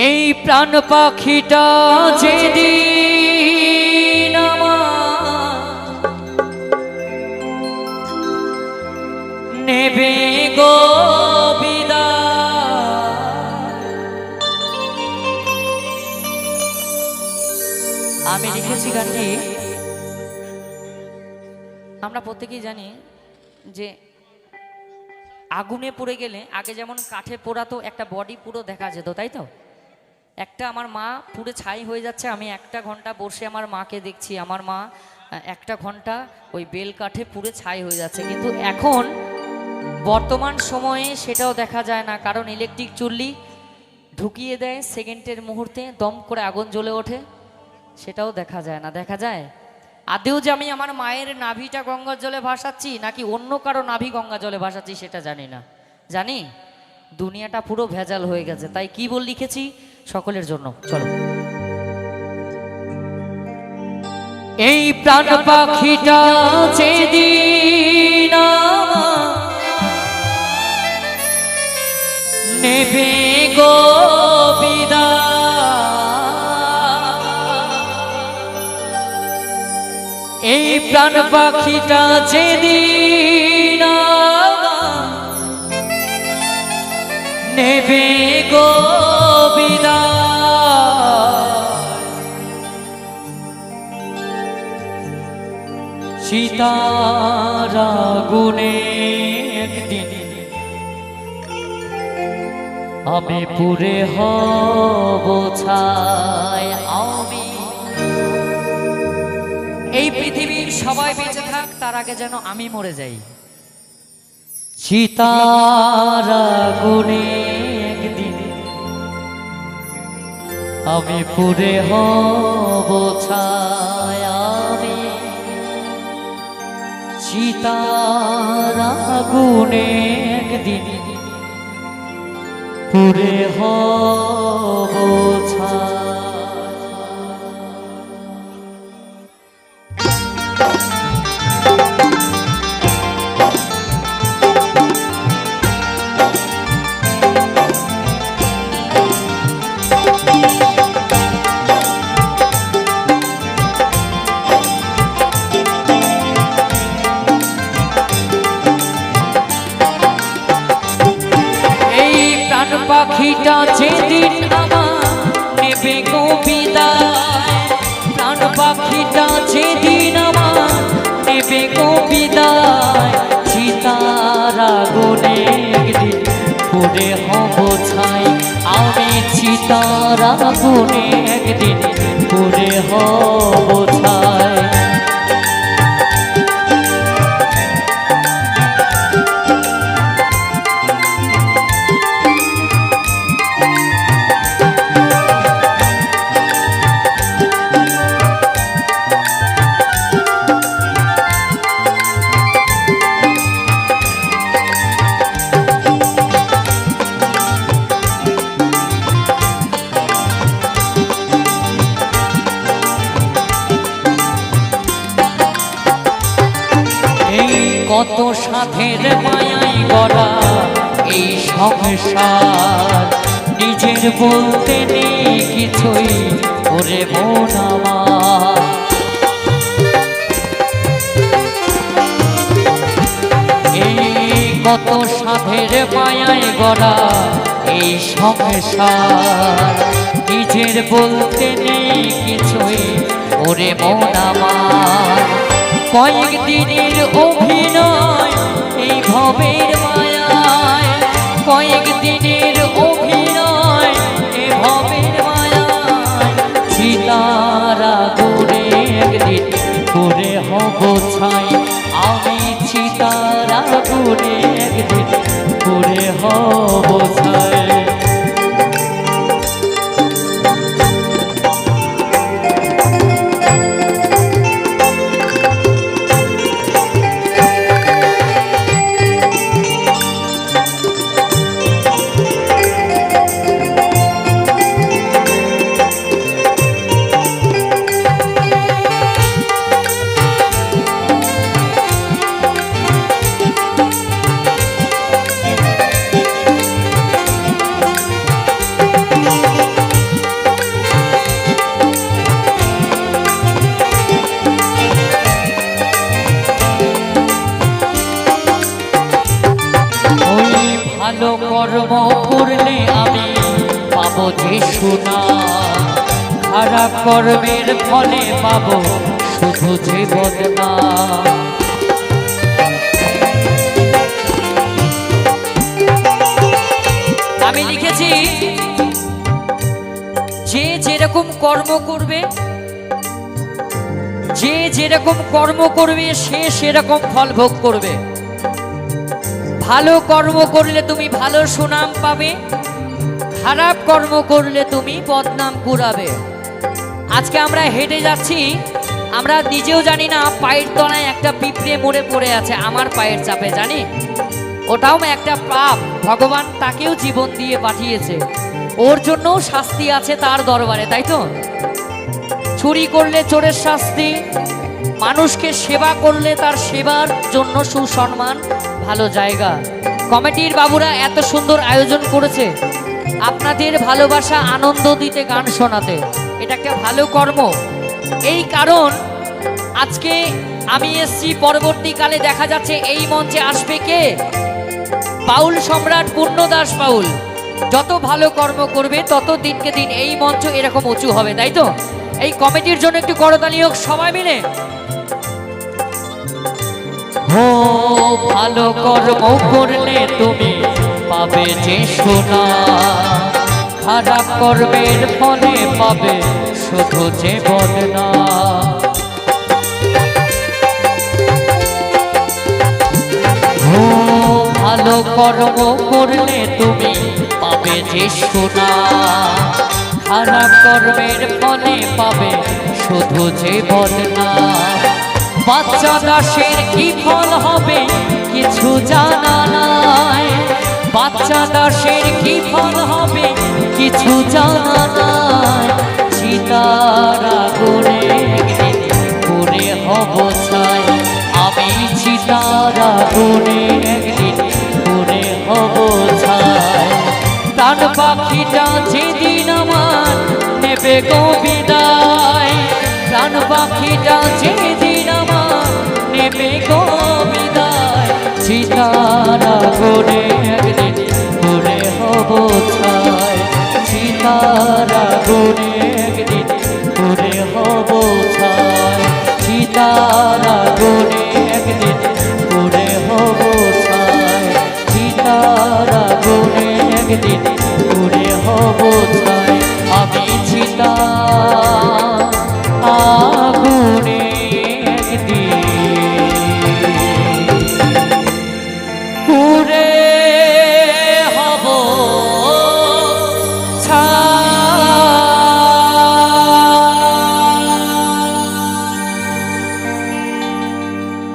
এই প্রাণ পাখিটা যেদিন নেবে গো বিদায়। আমি লিখেছি গানটি, আমরা প্রত্যেকেই জানি যে আগুনে পুড়ে গেলে আগে যেমন কাঠে পোড়াতো একটা বডি পুরো দেখা যেত, তাই তো? একটা আমার মা পুরো ছাই হয়ে যাচ্ছে, আমি 1 ঘন্টা বসে আমার মাকে দেখছি, আমার মা 1 ঘন্টা ওই বেল কাঠে পুরো ছাই হয়ে যাচ্ছে। কিন্তু এখন বর্তমান সময়ে সেটাও দেখা যায় না, কারণ ইলেকট্রিক চুল্লি ঢুকিয়ে দেয় সেকেন্ডের মুহূর্তে, দম করে আগুন জ্বলে ওঠে, সেটাও দেখা যায় না। দেখা যায় আদেও যে আমি আমার মায়ের নাভিটা গঙ্গার জলে ভাসাচ্ছি নাকি অন্য কারো নাভি গঙ্গা জলে ভাসাচ্ছি সেটা জানি না। জানি দুনিয়াটা পুরো ভেজাল হয়ে গেছে। তাই কি বল লিখেছি সকলের জন্য, চলো। এই প্রাণ পাখিটা যেদিন নেবে গো বিদায়, এই প্রাণ পাখিটা যেদিন নেবে গো বিদায়, সীতার আগুনে একদিন আমি পুরে হব ছাই। আমি এই পৃথিবীর সবাই বেঁচে থাক, তার আগে যেন আমি মরে যাই। সীতার আগুনে একদিন আমি পুরে হব ছাই। আমি সীতার আগুনে একদিন পুরে হব ছাই। পাখিটা যেদিন আমার নেবে গো বিদায়, প্রাণ পাখিটা যেদিন আমার নেবে গো বিদায়, সীতার আগুনে একদিন পুড়ে হব ছাই। আমি সীতার আগুনে একদিন পুড়ে হব ছাই। কত সাধের মায়াই গড়া এই সংসার, নিজের বলতে নেই কিছুই ওরে মন আমার। এই কত সাধের মায়াই গড়া এই সংসার, নিজের বলতে নেই কিছুই ওরে মন আমার। কয়েকদিনের অভিনয় এই ভবের মায়ায়, কয়েকদিনের অভিনয় এই ভবের মায়ায়, সীতার আগুনে একদিন পুড়ে হব ছাই। আমি সীতার আগুনে একদিন পুড়ে হব ছাই। ভালো কর্ম করলে আমি পাবো যে সোনা, খারাপ কর্মের ফলে পাবো শুধু যে বদনাম। আমি লিখেছি যে যেরকম কর্ম করবে, যে যেরকম কর্ম করবে সে সেরকম ফল ভোগ করবে। ভালো কর্ম করলে তুমি ভালো সুনাম পাবে, খারাপ কর্ম করলে তুমি বদনাম কুড়াবে। আজকে আমরা হেঁটে যাচ্ছি, আমরা নিজেও জানি না পায়ের তলায় একটা পিঁপড়ে মরে পড়ে আছে আমার পায়ের চাপে, জানি ওটাও একটা পাপ, ভগবান তাকেও জীবন দিয়ে পাঠিয়েছে, ওর জন্যও শাস্তি আছে তার দরবারে, তাই তো? চুরি করলে চোরের শাস্তি, মানুষকে সেবা করলে তার সেবার জন্য সুসম্মান, ভালো জায়গা। কমিটির বাবুরা এত সুন্দর আয়োজন করেছে আপনাদের ভালোবাসা আনন্দ দিতে, গান শোনাতে, এটা একটা ভালো কর্ম। এই কারণ আজকে আমি এসছি, পরবর্তীকালে দেখা যাচ্ছে এই মঞ্চে আসবে কে? বাউল সম্রাট পূর্ণদাস বাউল। যত ভালো কর্ম করবে তত দিনকে দিন এই মঞ্চ এরকম উঁচু হবে, তাই তো? এই কমিটির জন্য একটু করতালি হোক সবাই মিলে। হো ভালো কর্ম করলে তুমি পাবে যে সোনা, খারাপ কর্মের ফলে পাবে শুধু যে বদনাম। হো ভালো কর্ম করলে তুমি পাবে যে সোনা, খারাপ কর্মের ফলে পাবে শুধু যে বদনাম। বাচ্চা দাসের কি ফল হবে কিছু জানা নাই, বাচ্চা দাসের কি ফল হবে কিছু জানা নাই। চিতার আগুনে একদিন পুড়ে হব ছাই, আমি চিতার আগুনে একদিন পুড়ে হব ছাই। প্রাণ পাখিটা যেদিন আমার নেবে গো বিদায়, প্রাণ পাখিটা যেদিন আমার নেবে গো বিদায়। চিতার আগুনে একদিন পুড়ে হব ছাই, চিতার আগুনে একদিন পুড়ে হব ছাই, চিতার আগুনে একদিন পুড়ে হব ছাই, চিতার আগুনে একদিন পুড়ে হব ছাই। আমি চিতার আগুনে